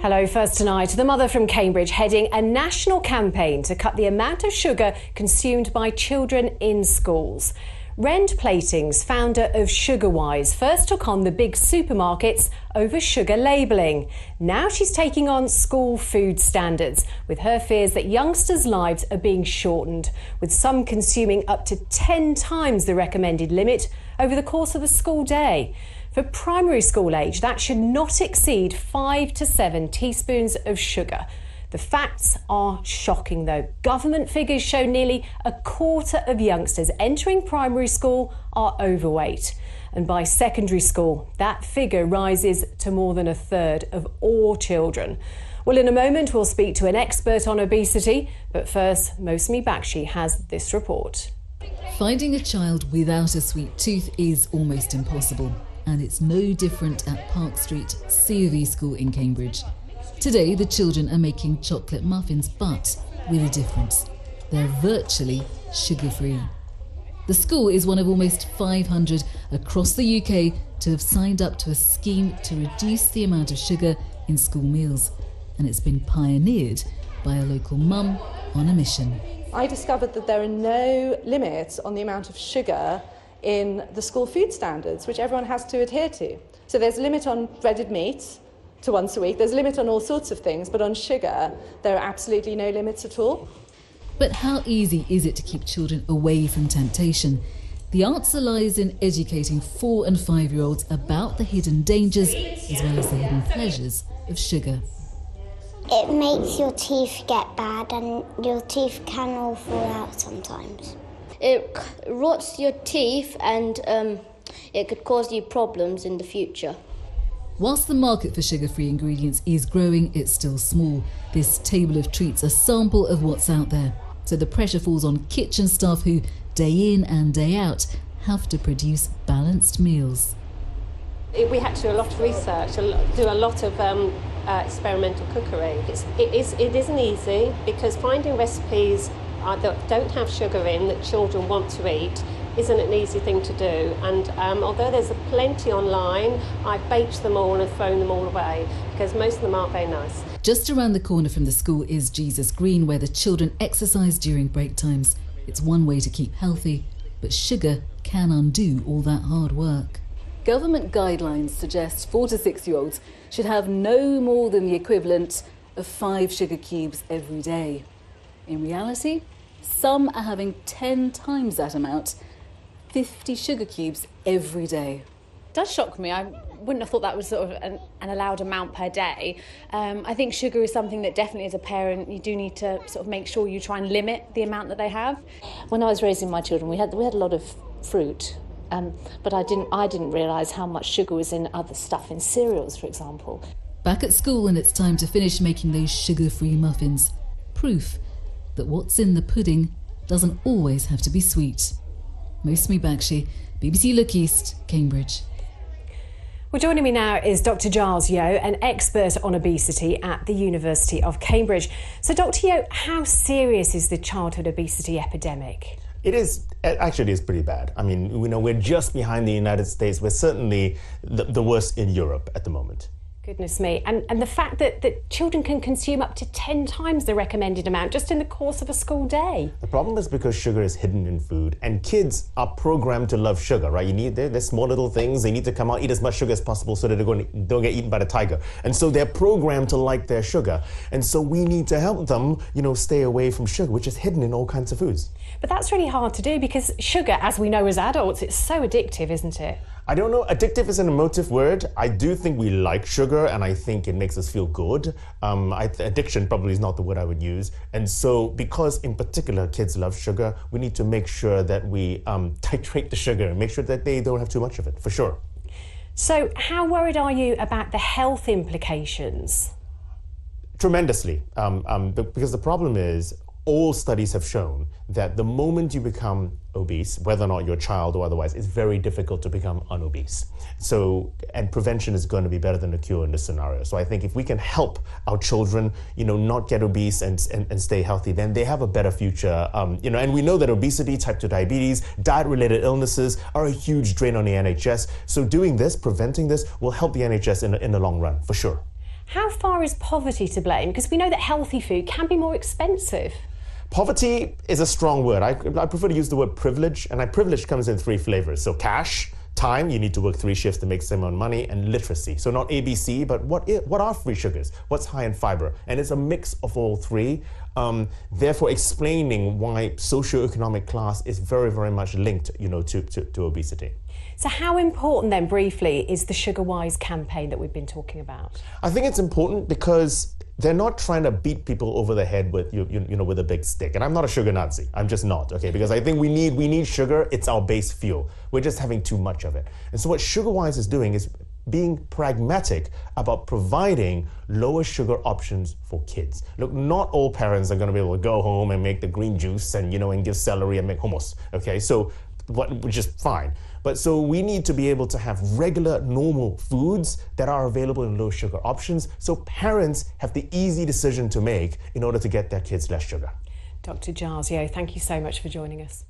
Hello, first tonight, the mother from Cambridge heading a national campaign to cut the amount of sugar consumed by children in schools. Rend Plating's founder of SugarWise first took on the big supermarkets over sugar labelling. Now she's taking on school food standards, with her fears that youngsters' lives are being shortened, with some consuming up to 10 times the recommended limit over the course of a school day. For primary school age, that should not exceed 5 to 7 teaspoons of sugar. The facts are shocking, though. Government figures show nearly a quarter of youngsters entering primary school are overweight. And by secondary school, that figure rises to more than a third of all children. Well, in a moment, we'll speak to an expert on obesity. But first, Mosmi Bakshi has this report. Finding a child without a sweet tooth is almost impossible. And it's no different at Park Street C of E School in Cambridge. Today, the children are making chocolate muffins, but with a difference. They're virtually sugar-free. The school is one of almost 500 across the UK to have signed up to a scheme to reduce the amount of sugar in school meals. And it's been pioneered by a local mum on a mission. I discovered that there are no limits on the amount of sugar in the school food standards, which everyone has to adhere to. So there's a limit on breaded meat to once a week, there's a limit on all sorts of things, but on sugar, there are absolutely no limits at all. But how easy is it to keep children away from temptation? The answer lies in educating 4- and 5-year-olds about the hidden dangers as well as the hidden pleasures of sugar. It makes your teeth get bad and your teeth can all fall out sometimes. It rots your teeth and it could cause you problems in the future. Whilst the market for sugar-free ingredients is growing, it's still small. This table of treats a sample of what's out there. So the pressure falls on kitchen staff who, day in and day out, have to produce balanced meals. We had to do a lot of research, do a lot of experimental cookery. It isn't easy because finding recipes that don't have sugar in that children want to eat isn't an easy thing to do, and although there's plenty online, I've baked them all and thrown them all away because most of them aren't very nice. Just around the corner from the school is Jesus Green, where the children exercise during break times. It's one way to keep healthy, but sugar can undo all that hard work. Government guidelines suggest 4 to 6-year-olds should have no more than the equivalent of 5 sugar cubes every day. In reality, some are having 10 times that amount, 50 sugar cubes every day. It does shock me. I wouldn't have thought that was sort of an allowed amount per day. I think sugar is something that definitely as a parent you do need to sort of make sure you try and limit the amount that they have. When I was raising my children, we had a lot of fruit, but I didn't realise how much sugar was in other stuff, in cereals, for example. Back at school, and it's time to finish making those sugar-free muffins. Proof that what's in the pudding doesn't always have to be sweet. Mosmi Bakshi, BBC Look East, Cambridge. Well, joining me now is Dr. Giles Yeo, an expert on obesity at the University of Cambridge. So, Dr. Yeo, how serious is the childhood obesity epidemic? It is pretty bad. I mean, we're just behind the United States. We're certainly the worst in Europe at the moment. Goodness me. And the fact that children can consume up to 10 times the recommended amount just in the course of a school day. The problem is because sugar is hidden in food, and kids are programmed to love sugar, right? They're small little things. They need to come out, eat as much sugar as possible so that they don't get eaten by the tiger. And so they're programmed to like their sugar. And so we need to help them, stay away from sugar, which is hidden in all kinds of foods. But that's really hard to do because sugar, as we know as adults, it's so addictive, isn't it? I don't know. Addictive is an emotive word. I do think we like sugar, and I think it makes us feel good. Addiction probably is not the word I would use. And so because, in particular, kids love sugar, we need to make sure that we titrate the sugar and make sure that they don't have too much of it, for sure. So how worried are you about the health implications? Tremendously. Because the problem is, all studies have shown that the moment you become obese, whether or not you're a child or otherwise, it's very difficult to become unobese. And prevention is going to be better than the cure in this scenario. So I think if we can help our children, not get obese and stay healthy, then they have a better future. And we know that obesity, type 2 diabetes, diet-related illnesses are a huge drain on the NHS. So doing this, preventing this, will help the NHS in the long run, for sure. How far is poverty to blame? Because we know that healthy food can be more expensive. Poverty is a strong word. I prefer to use the word privilege, and privilege comes in 3 flavors. So cash, time, you need to work 3 shifts to make some amount of money, and literacy. So not ABC, but what are free sugars? What's high in fiber? And it's a mix of all 3. Therefore, explaining why socioeconomic class is very, very much linked, to obesity. So how important then, briefly, is the Sugar Wise campaign that we've been talking about? I think it's important because they're not trying to beat people over the head with with a big stick. And I'm not a sugar Nazi. I'm just not, okay? Because I think we need sugar. It's our base fuel. We're just having too much of it. And so what Sugar Wise is doing is being pragmatic about providing lower sugar options for kids. Look, not all parents are going to be able to go home and make the green juice and and give celery and make hummus, okay? So which is fine. But so we need to be able to have regular, normal foods that are available in low sugar options so parents have the easy decision to make in order to get their kids less sugar. Dr. Jarzio, thank you so much for joining us.